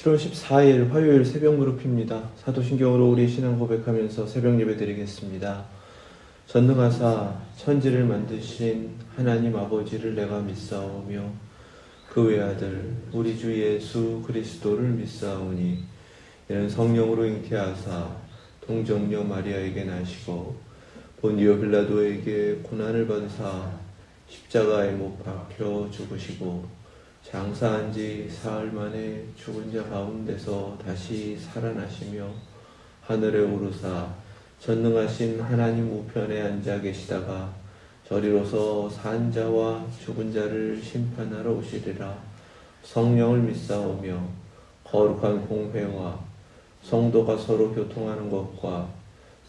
7월 14일 화요일 새벽 무릎입니다. 사도신경으로 우리 신앙 고백하면서 새벽 예배 드리겠습니다. 전능하사 천지를 만드신 하나님 아버지를 내가 믿사오며 그 외아들 우리 주 예수 그리스도를 믿사오니 이는 성령으로 잉태하사 동정녀 마리아에게 나시고 본디오 빌라도에게 고난을 받으사 십자가에 못 박혀 죽으시고 장사한 지 사흘 만에 죽은 자 가운데서 다시 살아나시며 하늘에 오르사 전능하신 하나님 우편에 앉아 계시다가 저리로서 산 자와 죽은 자를 심판하러 오시리라. 성령을 믿사오며 거룩한 공회와 성도가 서로 교통하는 것과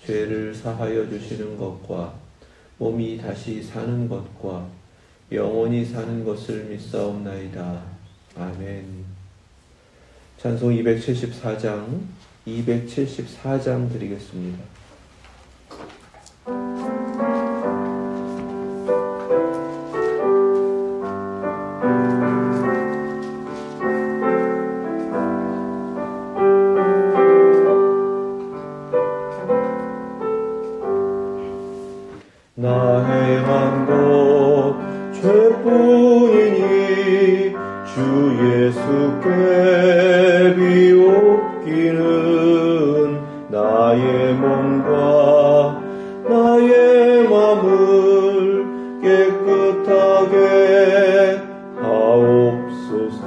죄를 사하여 주시는 것과 몸이 다시 사는 것과 영원히 사는 것을 믿사옵나이다. 아멘. 찬송 274장 드리겠습니다. 나 행한 것 죄뿐이니 주 예수께 비옵기는 나의 몸과 나의 맘을 깨끗하게 하옵소서.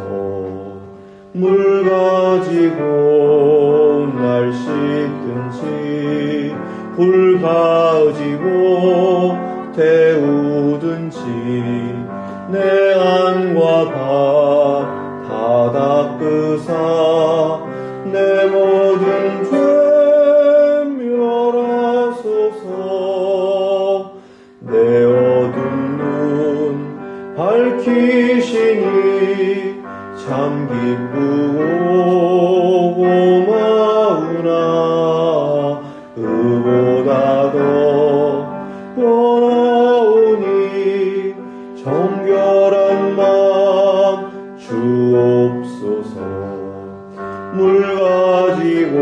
물 가지고 날 씻든지 불 가지고 태우든지 내 안과 밥 다 닦으사 내 모든 죄 멸하소서. 내 어두운 눈 밝히시니 참 기쁘고 고마우나 그보다 더 원하오니 정결한 마음 주옵소서. 물 가지고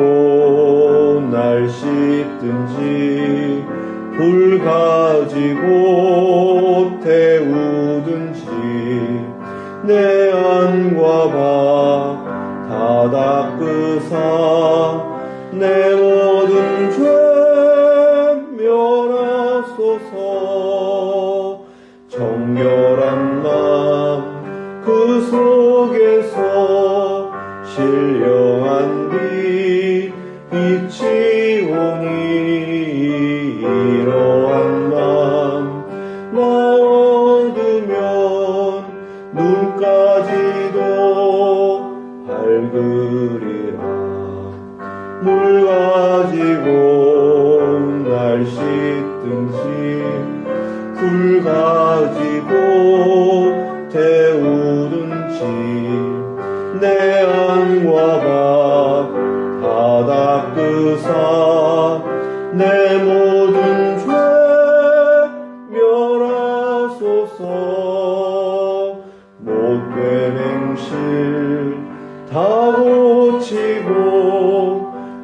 날 씻든지 불 가지고 태우든지 내 안과 밥 다 닦으사 내 모든 죄 멸하소서. 정결한 마음 그 속에서 신령한 빛 빛이 오니 이러한 마음 나 얻으면 눈까지도 밝으리라. 물 가지고 날 씻든지 불 가지고 태우든지 내 안과 밥 다 닦으사 내 모든 죄 멸하소서. 못된 행실 다 고치고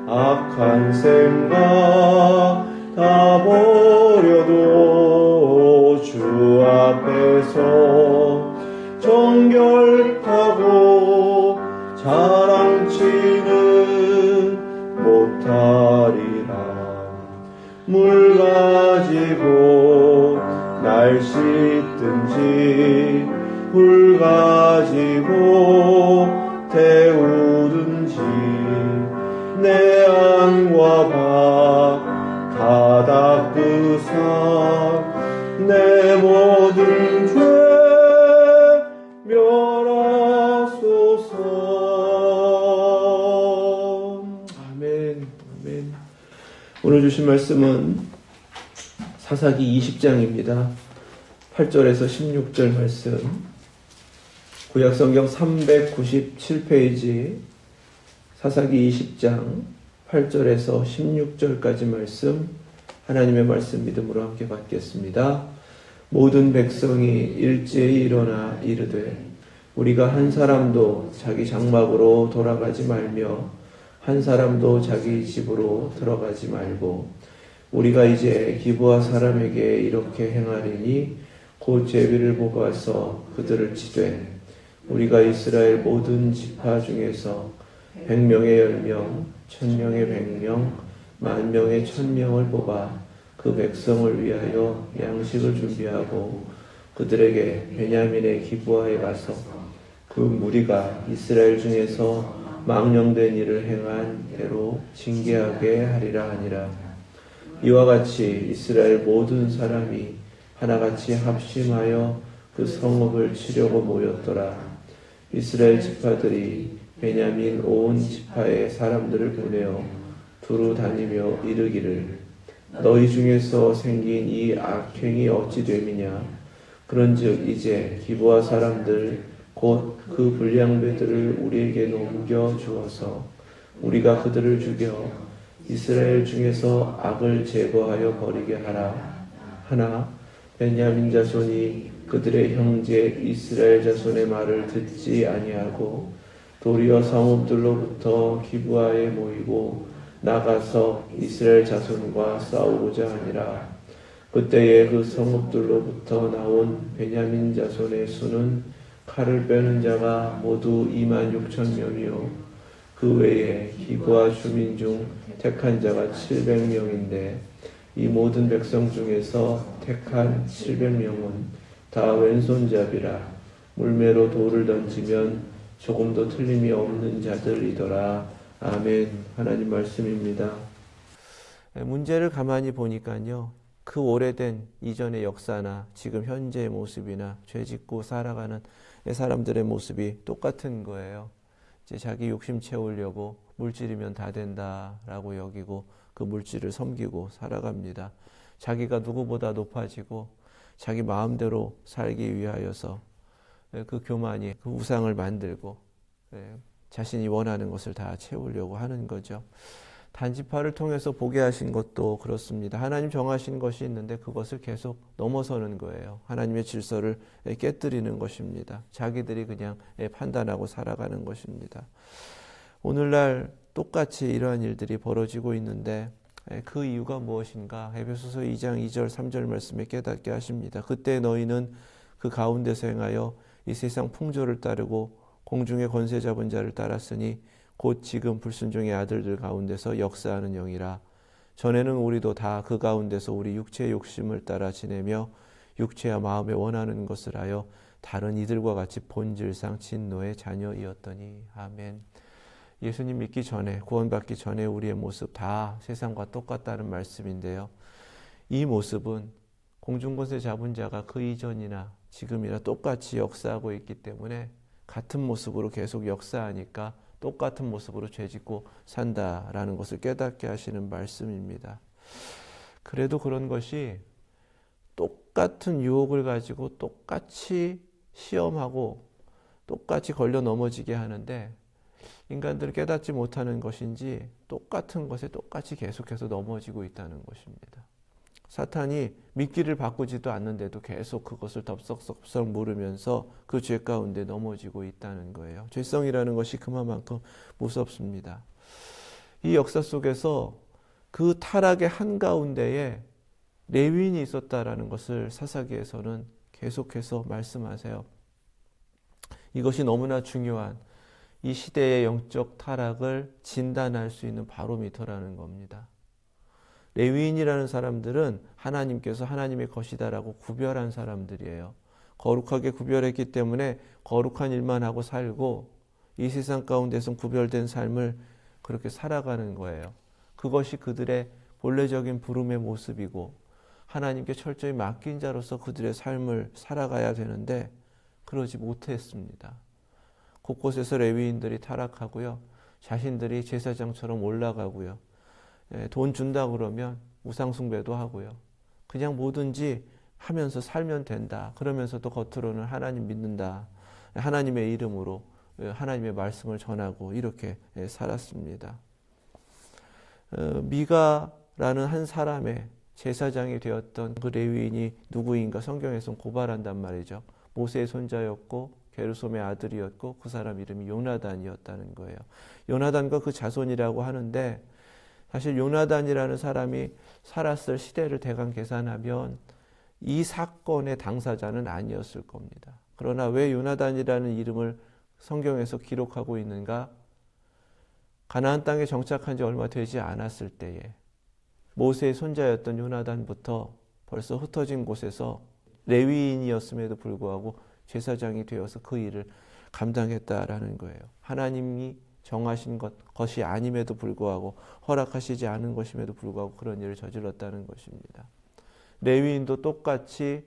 악한 생각 다 버려도 주 앞에서 정결하고 자랑치는 못하리라. 물 가지고 날 씻든지 불 가지고 태우든지 내 안과 밥 다 닦으사 내 모든 죄 멸하소서. 아멘. 아멘. 오늘 주신 말씀은 사사기 20장입니다. 8절에서 16절 말씀, 구약성경 397페이지 사사기 20장 8절에서 16절까지 말씀, 하나님의 말씀 믿음으로 함께 받겠습니다. 모든 백성이 일제히 일어나 이르되 우리가 한 사람도 자기 장막으로 돌아가지 말며 한 사람도 자기 집으로 들어가지 말고 우리가 이제 기브아 사람에게 이렇게 행하리니 곧 제비를 뽑아서 그들을 치되 우리가 이스라엘 모든 지파 중에서 100명의 10명, 1000명의 100명, 10,000명의 1000명을 뽑아 그 백성을 위하여 양식을 준비하고 그들에게 베냐민의 기브아에 가서 그 무리가 이스라엘 중에서 망령된 일을 행한 대로 징계하게 하리라 하니라. 이와 같이 이스라엘 모든 사람이 하나같이 합심하여 그 성읍을 치려고 모였더라. 이스라엘 지파들이 베냐민 온 지파의 사람들을 보내어 두루 다니며 이르기를 너희 중에서 생긴 이 악행이 어찌 됨이냐. 그런즉 이제 기브아 사람들 곧 그 불량배들을 우리에게 넘겨 주어서 우리가 그들을 죽여 이스라엘 중에서 악을 제거하여 버리게 하라. 하나 베냐민 자손이 그들의 형제 이스라엘 자손의 말을 듣지 아니하고 도리어 성읍들로부터 기브아에 모이고 나가서 이스라엘 자손과 싸우고자 하니라. 그때에 그 성읍들로부터 나온 베냐민 자손의 수는 칼을 빼는 자가 모두 26,000명이요 그 외에 기브아 주민 중 택한 자가 700명인데 이 모든 백성 중에서 택한 700명은 다 왼손잡이라 물매로 돌을 던지면 조금도 틀림이 없는 자들이더라. 아멘. 하나님 말씀입니다. 문제를 가만히 보니까요. 그 오래된 이전의 역사나 지금 현재의 모습이나 죄짓고 살아가는 사람들의 모습이 똑같은 거예요. 이제 자기 욕심 채우려고 물질이면 다 된다라고 여기고 그 물질을 섬기고 살아갑니다. 자기가 누구보다 높아지고 자기 마음대로 살기 위하여서 그 교만이 그 우상을 만들고 자신이 원하는 것을 다 채우려고 하는 거죠. 단지파를 통해서 보게 하신 것도 그렇습니다. 하나님 정하신 것이 있는데 그것을 계속 넘어서는 거예요. 하나님의 질서를 깨뜨리는 것입니다. 자기들이 그냥 판단하고 살아가는 것입니다. 오늘날 똑같이 이러한 일들이 벌어지고 있는데 그 이유가 무엇인가? 에베소서 2장 2절 3절 말씀에 깨닫게 하십니다. 그때 너희는 그 가운데서 행하여 이 세상 풍조를 따르고 공중의 권세 잡은 자를 따랐으니 곧 지금 불순종의 아들들 가운데서 역사하는 영이라. 전에는 우리도 다 그 가운데서 우리 육체의 욕심을 따라 지내며 육체와 마음에 원하는 것을 하여 다른 이들과 같이 본질상 진노의 자녀이었더니. 아멘. 예수님 믿기 전에, 구원받기 전에 우리의 모습 다 세상과 똑같다는 말씀인데요. 이 모습은 공중권세 잡은 자가 그 이전이나 지금이나 똑같이 역사하고 있기 때문에 같은 모습으로 계속 역사하니까 똑같은 모습으로 죄짓고 산다라는 것을 깨닫게 하시는 말씀입니다. 그래도 그런 것이 똑같은 유혹을 가지고 똑같이 시험하고 똑같이 걸려 넘어지게 하는데 인간들은 깨닫지 못하는 것인지 똑같은 것에 똑같이 계속해서 넘어지고 있다는 것입니다. 사탄이 미끼를 바꾸지도 않는데도 계속 그것을 덥석덥석 물으면서 그 죄 가운데 넘어지고 있다는 거예요. 죄성이라는 것이 그만큼 무섭습니다. 이 역사 속에서 그 타락의 한가운데에 레위인이 있었다라는 것을 사사기에서는 계속해서 말씀하세요. 이것이 너무나 중요한 이 시대의 영적 타락을 진단할 수 있는 바로미터라는 겁니다. 레위인이라는 사람들은 하나님께서 하나님의 것이다라고 구별한 사람들이에요. 거룩하게 구별했기 때문에 거룩한 일만 하고 살고 이 세상 가운데서 구별된 삶을 그렇게 살아가는 거예요. 그것이 그들의 본래적인 부름의 모습이고 하나님께 철저히 맡긴 자로서 그들의 삶을 살아가야 되는데 그러지 못했습니다. 곳곳에서 레위인들이 타락하고요. 자신들이 제사장처럼 올라가고요. 돈 준다 그러면 우상숭배도 하고요. 그냥 뭐든지 하면서 살면 된다. 그러면서도 겉으로는 하나님 믿는다. 하나님의 이름으로 하나님의 말씀을 전하고 이렇게 살았습니다. 미가라는 한 사람의 제사장이 되었던 그 레위인이 누구인가 성경에서는 고발한단 말이죠. 모세의 손자였고 게르솜의 아들이었고 그 사람 이름이 요나단이었다는 거예요. 요나단과 그 자손이라고 하는데 사실 요나단이라는 사람이 살았을 시대를 대강 계산하면 이 사건의 당사자는 아니었을 겁니다. 그러나 왜 요나단이라는 이름을 성경에서 기록하고 있는가? 가나안 땅에 정착한 지 얼마 되지 않았을 때에 모세의 손자였던 요나단부터 벌써 흩어진 곳에서 레위인이었음에도 불구하고 제사장이 되어서 그 일을 감당했다라는 거예요. 하나님이 정하신 것이 아님에도 불구하고 허락하시지 않은 것임에도 불구하고 그런 일을 저질렀다는 것입니다. 레위인도 똑같이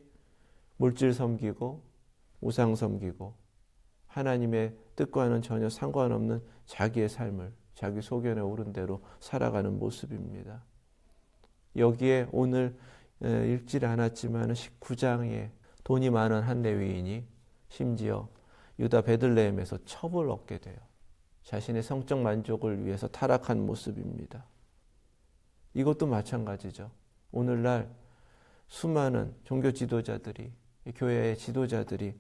물질 섬기고 우상 섬기고 하나님의 뜻과는 전혀 상관없는 자기의 삶을 자기 소견에 오른 대로 살아가는 모습입니다. 여기에 오늘 읽질 않았지만 19장에 돈이 많은 한 레위인이 심지어 유다 베들레헴에서 첩을 얻게 돼요. 자신의 성적 만족을 위해서 타락한 모습입니다. 이것도 마찬가지죠. 오늘날 수많은 종교 지도자들이, 교회의 지도자들이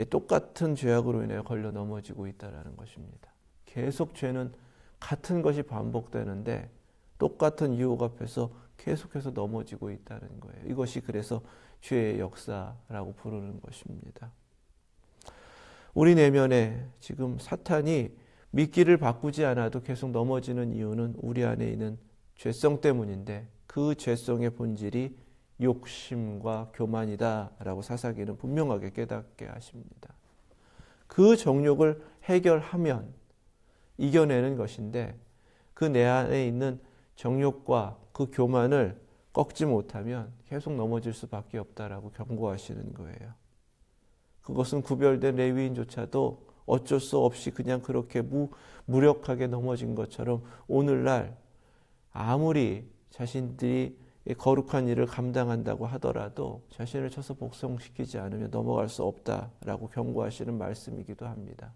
똑같은 죄악으로 인해 걸려 넘어지고 있다는 것입니다. 계속 죄는 같은 것이 반복되는데 똑같은 유혹 앞에서 계속해서 넘어지고 있다는 거예요. 이것이 그래서 죄의 역사라고 부르는 것입니다. 우리 내면에 지금 사탄이 미끼를 바꾸지 않아도 계속 넘어지는 이유는 우리 안에 있는 죄성 때문인데 그 죄성의 본질이 욕심과 교만이다라고 사사기는 분명하게 깨닫게 하십니다. 그 정욕을 해결하면 이겨내는 것인데 그 내 안에 있는 정욕과 그 교만을 꺾지 못하면 계속 넘어질 수밖에 없다라고 경고하시는 거예요. 그것은 구별된 레위인조차도 어쩔 수 없이 그냥 그렇게 무력하게 넘어진 것처럼 오늘날 아무리 자신들이 거룩한 일을 감당한다고 하더라도 자신을 쳐서 복종시키지 않으면 넘어갈 수 없다라고 경고하시는 말씀이기도 합니다.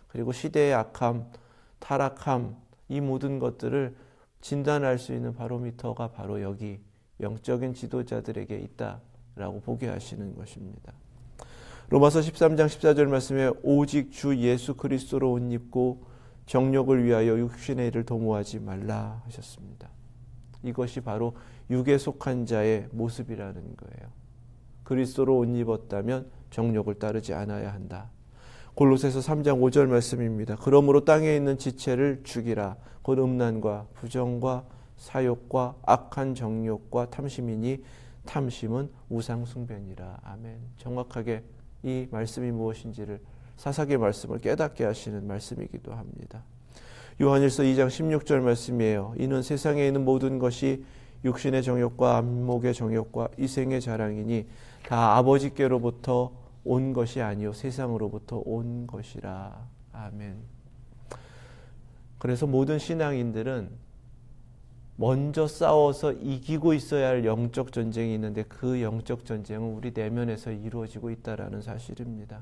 그리고 시대의 악함, 타락함, 이 모든 것들을 진단할 수 있는 바로미터가 바로 여기 영적인 지도자들에게 있다라고 보게 하시는 것입니다. 로마서 13장 14절 말씀에 오직 주 예수 그리스도로 옷 입고 정욕을 위하여 육신의 일을 도모하지 말라 하셨습니다. 이것이 바로 육에 속한 자의 모습이라는 거예요. 그리스도로 옷 입었다면 정욕을 따르지 않아야 한다. 골로새서 3장 5절 말씀입니다. 그러므로 땅에 있는 지체를 죽이라. 곧 음란과 부정과 사욕과 악한 정욕과 탐심이니 탐심은 우상 숭배니라. 아멘. 정확하게 이 말씀이 무엇인지를 사사기의 말씀을 깨닫게 하시는 말씀이기도 합니다. 요한일서 2장 16절 말씀이에요. 이는 세상에 있는 모든 것이 육신의 정욕과 안목의 정욕과 이생의 자랑이니 다 아버지께로부터 온 것이 아니요 세상으로부터 온 것이라. 아멘. 그래서 모든 신앙인들은 먼저 싸워서 이기고 있어야 할 영적 전쟁이 있는데 그 영적 전쟁은 우리 내면에서 이루어지고 있다는 사실입니다.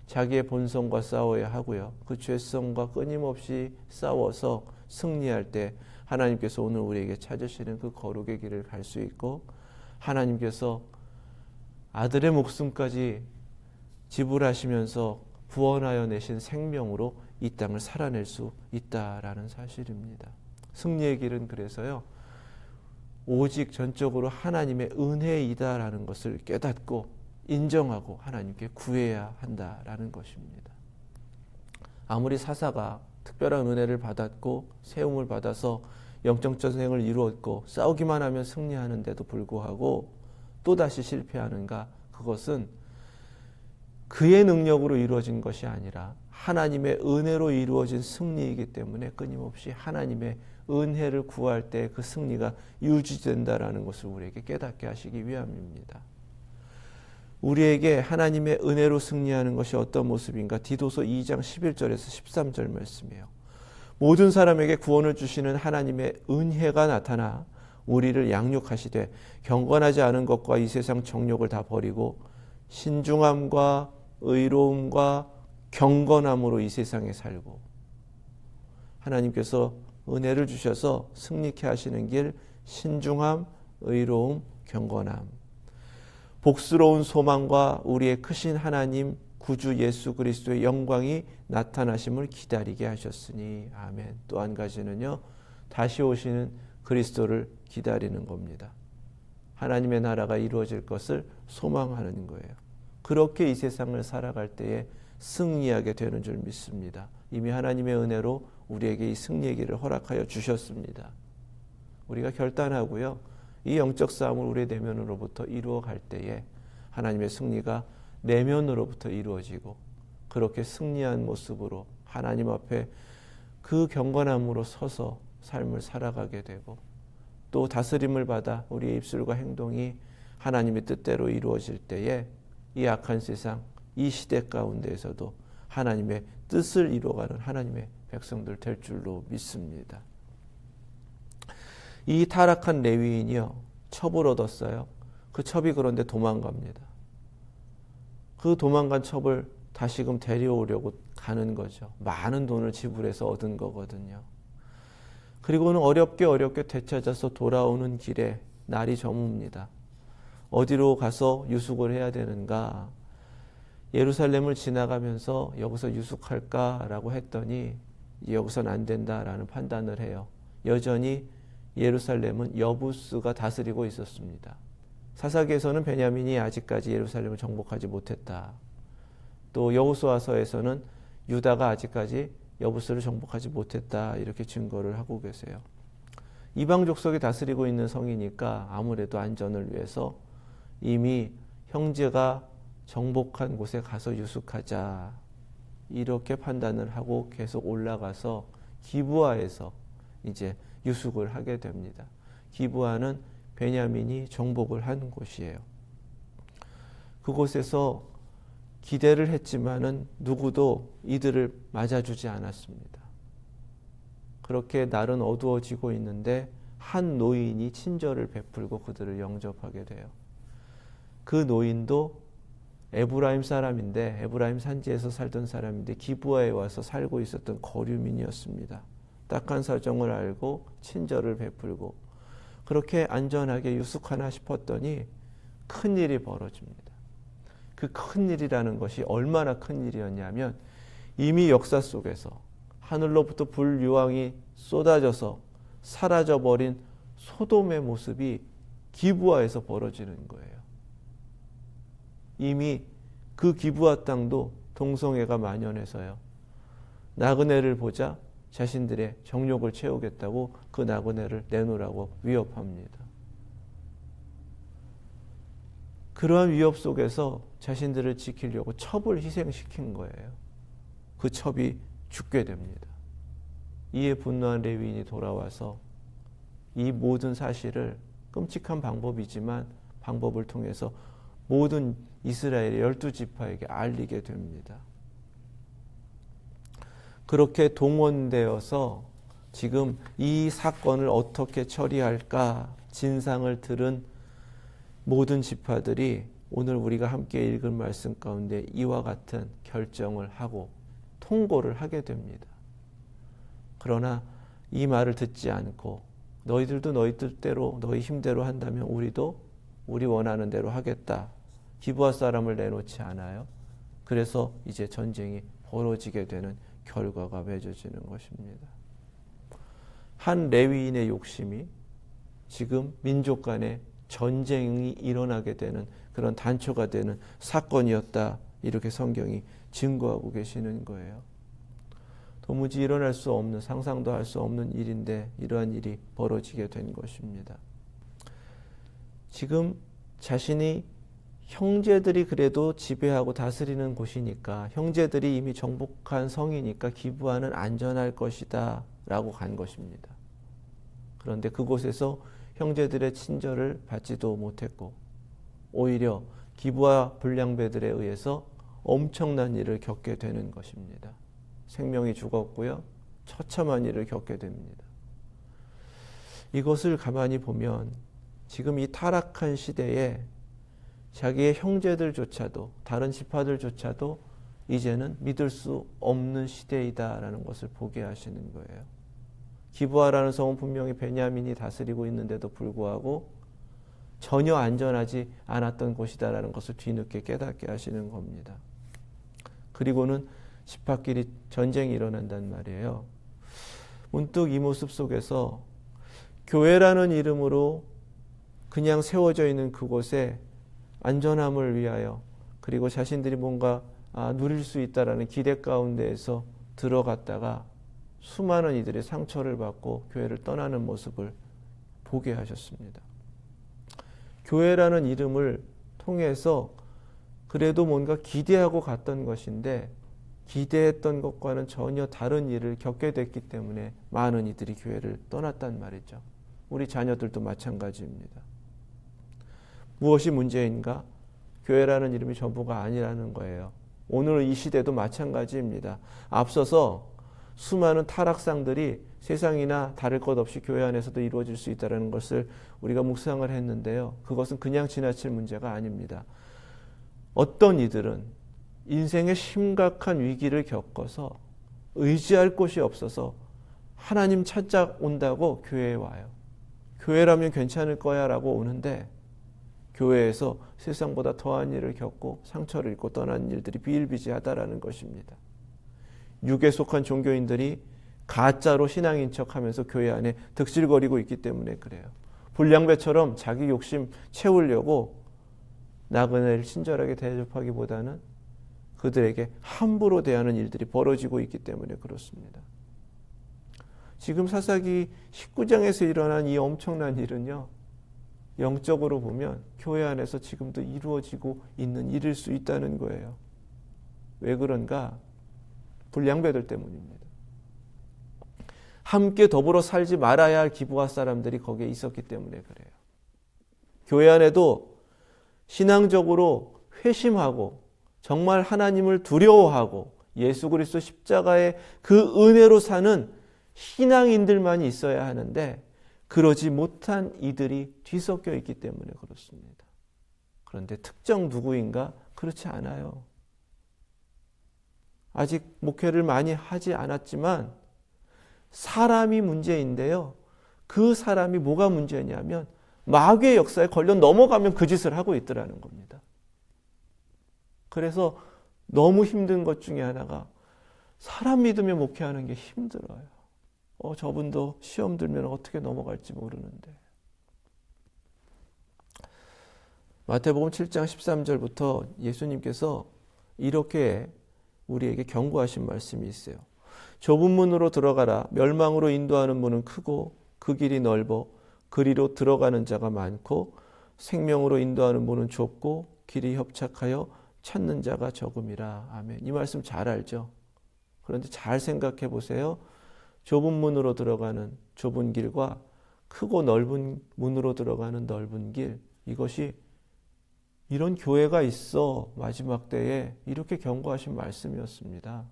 자기의 본성과 싸워야 하고요. 그 죄성과 끊임없이 싸워서 승리할 때 하나님께서 오늘 우리에게 찾으시는 그 거룩의 길을 갈 수 있고 하나님께서 아들의 목숨까지 지불하시면서 구원하여 내신 생명으로 이 땅을 살아낼 수 있다라는 사실입니다. 승리의 길은 그래서요. 오직 전적으로 하나님의 은혜이다라는 것을 깨닫고 인정하고 하나님께 구해야 한다라는 것입니다. 아무리 사사가 특별한 은혜를 받았고 세움을 받아서 영적 전쟁을 이루었고 싸우기만 하면 승리하는데도 불구하고 또다시 실패하는가? 그것은 그의 능력으로 이루어진 것이 아니라 하나님의 은혜로 이루어진 승리이기 때문에 끊임없이 하나님의 은혜를 구할 때 그 승리가 유지된다라는 것을 우리에게 깨닫게 하시기 위함입니다. 우리에게 하나님의 은혜로 승리하는 것이 어떤 모습인가? 디도서 2장 11절에서 13절 말씀이에요. 모든 사람에게 구원을 주시는 하나님의 은혜가 나타나 우리를 양육하시되 경건하지 않은 것과 이 세상 정욕을 다 버리고 신중함과 의로움과 경건함으로 이 세상에 살고 하나님께서 은혜를 주셔서 승리케 하시는 길 신중함, 의로움, 경건함 복스러운 소망과 우리의 크신 하나님 구주 예수 그리스도의 영광이 나타나심을 기다리게 하셨으니. 아멘. 또 한 가지는요, 다시 오시는 그리스도를 기다리는 겁니다. 하나님의 나라가 이루어질 것을 소망하는 거예요. 그렇게 이 세상을 살아갈 때에 승리하게 되는 줄 믿습니다. 이미 하나님의 은혜로 우리에게 이 승리의 길을 허락하여 주셨습니다. 우리가 결단하고요, 이 영적 싸움을 우리의 내면으로부터 이루어 갈 때에 하나님의 승리가 내면으로부터 이루어지고, 그렇게 승리한 모습으로 하나님 앞에 그 경건함으로 서서 삶을 살아가게 되고, 또 다스림을 받아 우리의 입술과 행동이 하나님의 뜻대로 이루어질 때에 이 악한 세상, 이 시대 가운데에서도 하나님의 뜻을 이루어가는 하나님의 백성들 될 줄로 믿습니다. 이 타락한 레위인이요, 첩을 얻었어요. 그 첩이 그런데 도망갑니다. 그 도망간 첩을 다시금 데려오려고 가는 거죠. 많은 돈을 지불해서 얻은 거거든요. 그리고는 어렵게 되찾아서 돌아오는 길에 날이 저뭅니다. 어디로 가서 유숙을 해야 되는가? 예루살렘을 지나가면서 여기서 유숙할까라고 했더니 여기서는 안 된다라는 판단을 해요. 여전히 예루살렘은 여부스가 다스리고 있었습니다. 사사기에서는 베냐민이 아직까지 예루살렘을 정복하지 못했다. 또 여호수아서에서는 유다가 아직까지 여부스를 정복하지 못했다, 이렇게 증거를 하고 계세요. 이방 족속이 다스리고 있는 성이니까 아무래도 안전을 위해서 이미 형제가 정복한 곳에 가서 유숙하자, 이렇게 판단을 하고 계속 올라가서 기브아에서 이제 유숙을 하게 됩니다. 기브아는 베냐민이 정복을 한 곳이에요. 그곳에서 기대를 했지만은 누구도 이들을 맞아주지 않았습니다. 그렇게 날은 어두워지고 있는데 한 노인이 친절을 베풀고 그들을 영접하게 돼요. 그 노인도 에브라임 사람인데, 에브라임 산지에서 살던 사람인데 기브아에 와서 살고 있었던 거류민이었습니다. 딱한 사정을 알고 친절을 베풀고 그렇게 안전하게 유숙하나 싶었더니 큰일이 벌어집니다. 그 큰일이라는 것이 얼마나 큰일이었냐면, 이미 역사 속에서 하늘로부터 불유황이 쏟아져서 사라져버린 소돔의 모습이 기브아에서 벌어지는 거예요. 이미 그 기브아 땅도 동성애가 만연해서요, 나그네를 보자 자신들의 정욕을 채우겠다고 그 나그네를 내놓으라고 위협합니다. 그러한 위협 속에서 자신들을 지키려고 첩을 희생시킨 거예요. 그 첩이 죽게 됩니다. 이에 분노한 레위인이 돌아와서 이 모든 사실을, 끔찍한 방법이지만 방법을 통해서 모든 이스라엘의 12지파에게 알리게 됩니다. 그렇게 동원되어서 지금 이 사건을 어떻게 처리할까 진상을 들은 모든 지파들이 오늘 우리가 함께 읽은 말씀 가운데 이와 같은 결정을 하고 통고를 하게 됩니다. 그러나 이 말을 듣지 않고 너희들도 너희 뜻대로 너희 힘대로 한다면 우리도 우리 원하는 대로 하겠다. 기브아 사람을 내놓지 않아요. 그래서 이제 전쟁이 벌어지게 되는 결과가 맺어지는 것입니다. 한 레위인의 욕심이 지금 민족 간의 전쟁이 일어나게 되는 그런 단초가 되는 사건이었다, 이렇게 성경이 증거하고 계시는 거예요. 도무지 일어날 수 없는, 상상도 할 수 없는 일인데 이러한 일이 벌어지게 된 것입니다. 지금 자신이 형제들이 그래도 지배하고 다스리는 곳이니까, 형제들이 이미 정복한 성이니까 기브아는 안전할 것이다 라고 간 것입니다. 그런데 그곳에서 형제들의 친절을 받지도 못했고 오히려 기브아 불량배들에 의해서 엄청난 일을 겪게 되는 것입니다. 생명이 죽었고요, 처참한 일을 겪게 됩니다. 이것을 가만히 보면 지금 이 타락한 시대에 자기의 형제들조차도, 다른 지파들조차도 이제는 믿을 수 없는 시대이다라는 것을 보게 하시는 거예요. 기브아라는 성은 분명히 베냐민이 다스리고 있는데도 불구하고 전혀 안전하지 않았던 곳이다라는 것을 뒤늦게 깨닫게 하시는 겁니다. 그리고는 집합끼리 전쟁이 일어난단 말이에요. 문득 이 모습 속에서 교회라는 이름으로 그냥 세워져 있는 그곳에 안전함을 위하여 그리고 자신들이 뭔가 누릴 수 있다라는 기대 가운데에서 들어갔다가 수많은 이들의 상처를 받고 교회를 떠나는 모습을 보게 하셨습니다. 교회라는 이름을 통해서 그래도 뭔가 기대하고 갔던 것인데 기대했던 것과는 전혀 다른 일을 겪게 됐기 때문에 많은 이들이 교회를 떠났단 말이죠. 우리 자녀들도 마찬가지입니다. 무엇이 문제인가? 교회라는 이름이 전부가 아니라는 거예요. 오늘 이 시대도 마찬가지입니다. 앞서서 수많은 타락상들이 세상이나 다를 것 없이 교회 안에서도 이루어질 수 있다는 것을 우리가 묵상을 했는데요. 그것은 그냥 지나칠 문제가 아닙니다. 어떤 이들은 인생의 심각한 위기를 겪어서 의지할 곳이 없어서 하나님 찾아온다고 교회에 와요. 교회라면 괜찮을 거야 라고 오는데 교회에서 세상보다 더한 일을 겪고 상처를 입고 떠난 일들이 비일비재하다라는 것입니다. 육에 속한 종교인들이 가짜로 신앙인 척하면서 교회 안에 득실거리고 있기 때문에 그래요. 불량배처럼 자기 욕심 채우려고 나그네를 친절하게 대접하기보다는 그들에게 함부로 대하는 일들이 벌어지고 있기 때문에 그렇습니다. 지금 사사기 19장에서 일어난 이 엄청난 일은요, 영적으로 보면 교회 안에서 지금도 이루어지고 있는 일일 수 있다는 거예요. 왜 그런가? 불량배들 때문입니다. 함께 더불어 살지 말아야 할 기브아 사람들이 거기에 있었기 때문에 그래요. 교회 안에도 신앙적으로 회심하고 정말 하나님을 두려워하고 예수 그리스도 십자가의 그 은혜로 사는 신앙인들만이 있어야 하는데 그러지 못한 이들이 뒤섞여 있기 때문에 그렇습니다. 그런데 특정 누구인가? 그렇지 않아요. 아직 목회를 많이 하지 않았지만 사람이 문제인데요. 그 사람이 뭐가 문제냐면 마귀의 역사에 걸려 넘어가면 그 짓을 하고 있더라는 겁니다. 그래서 너무 힘든 것 중에 하나가 사람 믿으며 목회하는 게 힘들어요. 저분도 시험 들면 어떻게 넘어갈지 모르는데. 마태복음 7장 13절부터 예수님께서 이렇게 우리에게 경고하신 말씀이 있어요. 좁은 문으로 들어가라. 멸망으로 인도하는 문은 크고 그 길이 넓어 그리로 들어가는 자가 많고 생명으로 인도하는 문은 좁고 길이 협착하여 찾는 자가 적음이라. 아멘. 이 말씀 잘 알죠? 그런데 잘 생각해 보세요. 좁은 문으로 들어가는 좁은 길과 크고 넓은 문으로 들어가는 넓은 길, 이것이 이런 교회가 있어 마지막 때에 이렇게 경고하신 말씀이었습니다.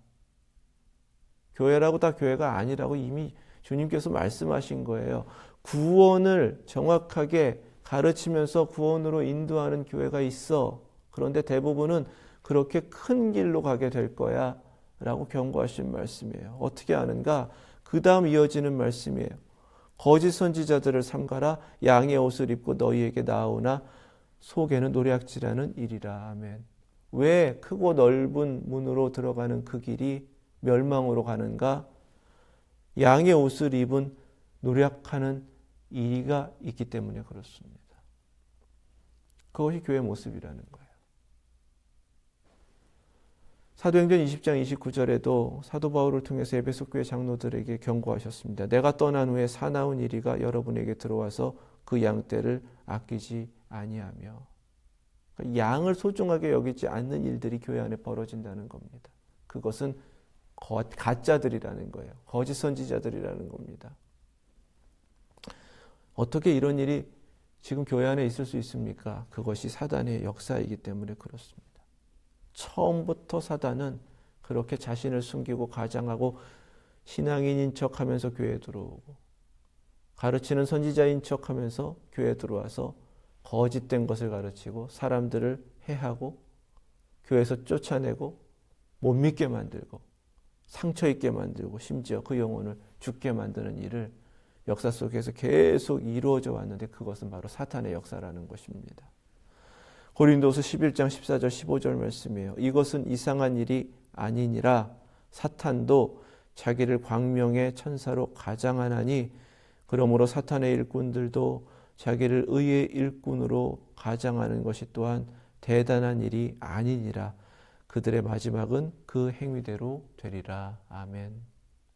교회라고 다 교회가 아니라고 이미 주님께서 말씀하신 거예요. 구원을 정확하게 가르치면서 구원으로 인도하는 교회가 있어. 그런데 대부분은 그렇게 큰 길로 가게 될 거야 라고 경고하신 말씀이에요. 어떻게 아는가? 그 다음 이어지는 말씀이에요. 거짓 선지자들을 삼가라. 양의 옷을 입고 너희에게 나오나 속에는 노략질하는 일이라. 아멘. 왜 크고 넓은 문으로 들어가는 그 길이 멸망으로 가는가? 양의 옷을 입은 노략하는 이가 있기 때문에 그렇습니다. 그것이 교회 모습이라는 거예요. 사도행전 20장 29절에도 사도 바울을 통해서 에베소 교회 장로들에게 경고하셨습니다. 내가 떠난 후에 사나운 이리가 여러분에게 들어와서 그 양떼를 아끼지 아니하며. 그러니까 양을 소중하게 여기지 않는 일들이 교회 안에 벌어진다는 겁니다. 그것은 가짜들이라는 거예요. 거짓 선지자들이라는 겁니다. 어떻게 이런 일이 지금 교회 안에 있을 수 있습니까? 그것이 사단의 역사이기 때문에 그렇습니다. 처음부터 사단은 그렇게 자신을 숨기고 가장하고 신앙인인 척하면서 교회에 들어오고 가르치는 선지자인 척하면서 교회에 들어와서 거짓된 것을 가르치고 사람들을 해하고 교회에서 쫓아내고 못 믿게 만들고 상처 있게 만들고 심지어 그 영혼을 죽게 만드는 일을 역사 속에서 계속 이루어져 왔는데 그것은 바로 사탄의 역사라는 것입니다. 고린도서 11장 14절 15절 말씀이에요. 이것은 이상한 일이 아니니라. 사탄도 자기를 광명의 천사로 가장하나니 그러므로 사탄의 일꾼들도 자기를 의의 일꾼으로 가장하는 것이 또한 대단한 일이 아니니라. 그들의 마지막은 그 행위대로 되리라. 아멘.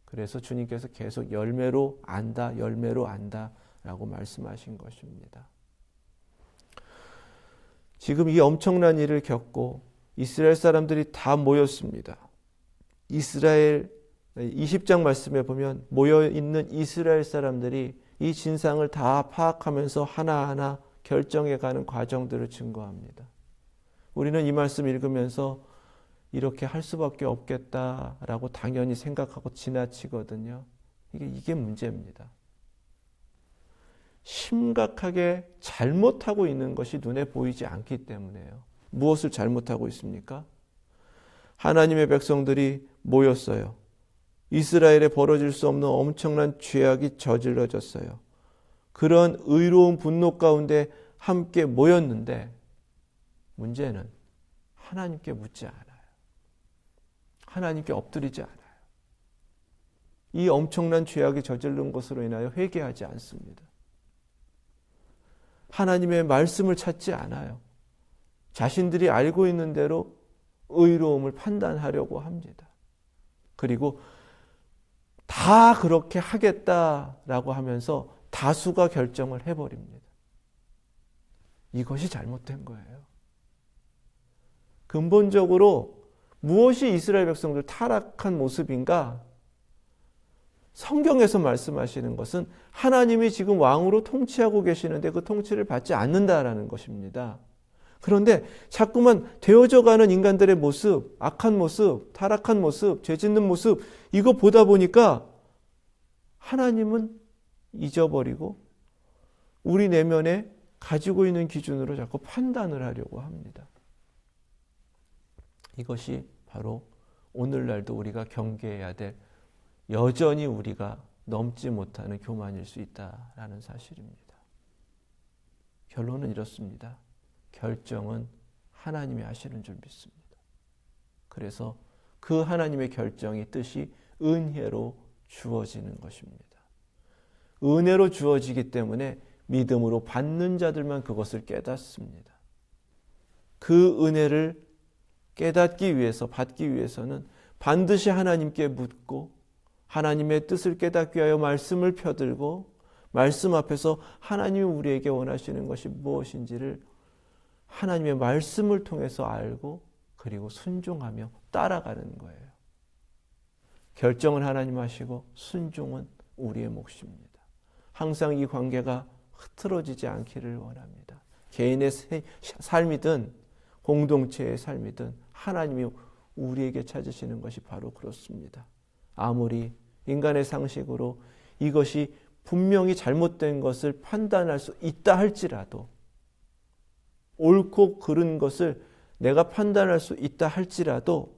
그래서 주님께서 계속 열매로 안다, 열매로 안다 라고 말씀하신 것입니다. 지금 이 엄청난 일을 겪고 이스라엘 사람들이 다 모였습니다. 이스라엘 20장 말씀에 보면 모여있는 이스라엘 사람들이 이 진상을 다 파악하면서 하나하나 결정해가는 과정들을 증거합니다. 우리는 이 말씀 읽으면서 이렇게 할 수밖에 없겠다라고 당연히 생각하고 지나치거든요. 이게 문제입니다. 심각하게 잘못하고 있는 것이 눈에 보이지 않기 때문에요. 무엇을 잘못하고 있습니까? 하나님의 백성들이 모였어요. 이스라엘에 벌어질 수 없는 엄청난 죄악이 저질러졌어요. 그런 의로운 분노 가운데 함께 모였는데 문제는 하나님께 묻지 않아요. 하나님께 엎드리지 않아요. 이 엄청난 죄악이 저지른 것으로 인하여 회개하지 않습니다. 하나님의 말씀을 찾지 않아요. 자신들이 알고 있는 대로 의로움을 판단하려고 합니다. 그리고 다 그렇게 하겠다라고 하면서 다수가 결정을 해버립니다. 이것이 잘못된 거예요. 근본적으로 무엇이 이스라엘 백성들 타락한 모습인가? 성경에서 말씀하시는 것은 하나님이 지금 왕으로 통치하고 계시는데 그 통치를 받지 않는다라는 것입니다. 그런데 자꾸만 되어져가는 인간들의 모습, 악한 모습, 타락한 모습, 죄 짓는 모습 이거 보다 보니까 하나님은 잊어버리고 우리 내면에 가지고 있는 기준으로 자꾸 판단을 하려고 합니다. 이것이 바로 오늘날도 우리가 경계해야 될 여전히 우리가 넘지 못하는 교만일 수 있다라는 사실입니다. 결론은 이렇습니다. 결정은 하나님이 하시는 줄 믿습니다. 그래서 그 하나님의 결정이 뜻이 은혜로 주어지는 것입니다. 은혜로 주어지기 때문에 믿음으로 받는 자들만 그것을 깨닫습니다. 그 은혜를 깨닫기 위해서, 받기 위해서는 반드시 하나님께 묻고 하나님의 뜻을 깨닫기 위하여 말씀을 펴들고 말씀 앞에서 하나님이 우리에게 원하시는 것이 무엇인지를 하나님의 말씀을 통해서 알고 그리고 순종하며 따라가는 거예요. 결정은 하나님 하시고 순종은 우리의 몫입니다. 항상 이 관계가 흐트러지지 않기를 원합니다. 개인의 삶이든 공동체의 삶이든 하나님이 우리에게 찾으시는 것이 바로 그렇습니다. 아무리 인간의 상식으로 이것이 분명히 잘못된 것을 판단할 수 있다 할지라도 옳고 그른 것을 내가 판단할 수 있다 할지라도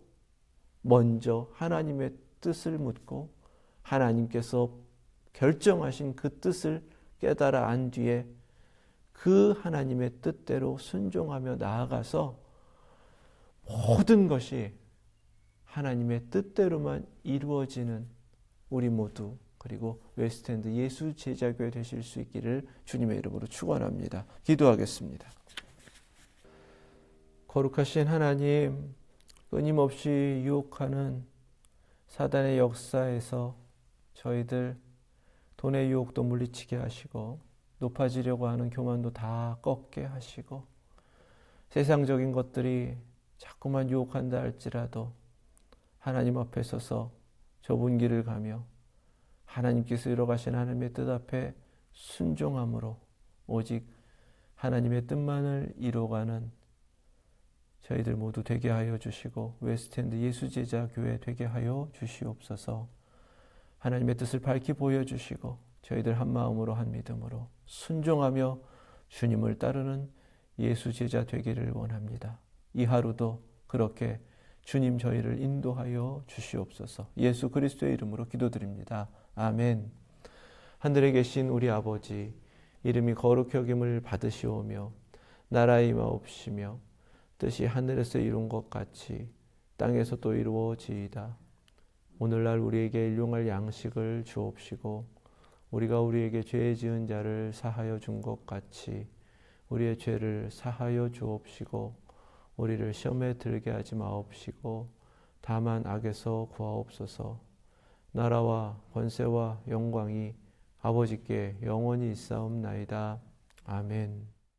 먼저 하나님의 뜻을 묻고 하나님께서 결정하신 그 뜻을 깨달아 안 뒤에 그 하나님의 뜻대로 순종하며 나아가서 모든 것이 하나님의 뜻대로만 이루어지는 우리 모두 그리고 웨스트엔드 예수 제자교회 되실 수 있기를 주님의 이름으로 축원합니다. 기도하겠습니다. 거룩하신 하나님, 끊임없이 유혹하는 사단의 역사에서 저희들 돈의 유혹도 물리치게 하시고 높아지려고 하는 교만도 다 꺾게 하시고 세상적인 것들이 자꾸만 유혹한다 할지라도 하나님 앞에 서서 좁은 길을 가며 하나님께서 이뤄가신 하나님의 뜻 앞에 순종함으로 오직 하나님의 뜻만을 이뤄가는 저희들 모두 되게 하여 주시고 웨스트엔드 예수제자 교회 되게 하여 주시옵소서. 하나님의 뜻을 밝히 보여주시고 저희들 한 마음으로 한 믿음으로 순종하며 주님을 따르는 예수제자 되기를 원합니다. 이 하루도 그렇게 주님 저희를 인도하여 주시옵소서. 예수 그리스도의 이름으로 기도드립니다. 아멘. 하늘에 계신 우리 아버지, 이름이 거룩히 여김을 받으시오며 나라의 임하옵시며 뜻이 하늘에서 이룬 것 같이 땅에서도 이루어지이다. 오늘날 우리에게 일용할 양식을 주옵시고 우리가 우리에게 죄 지은 자를 사하여 준 것 같이 우리의 죄를 사하여 주옵시고 우리를 시험에 들게 하지 마옵시고 다만 악에서 구하옵소서. 나라와 권세와 영광이 아버지께 영원히 있사옵나이다. 아멘.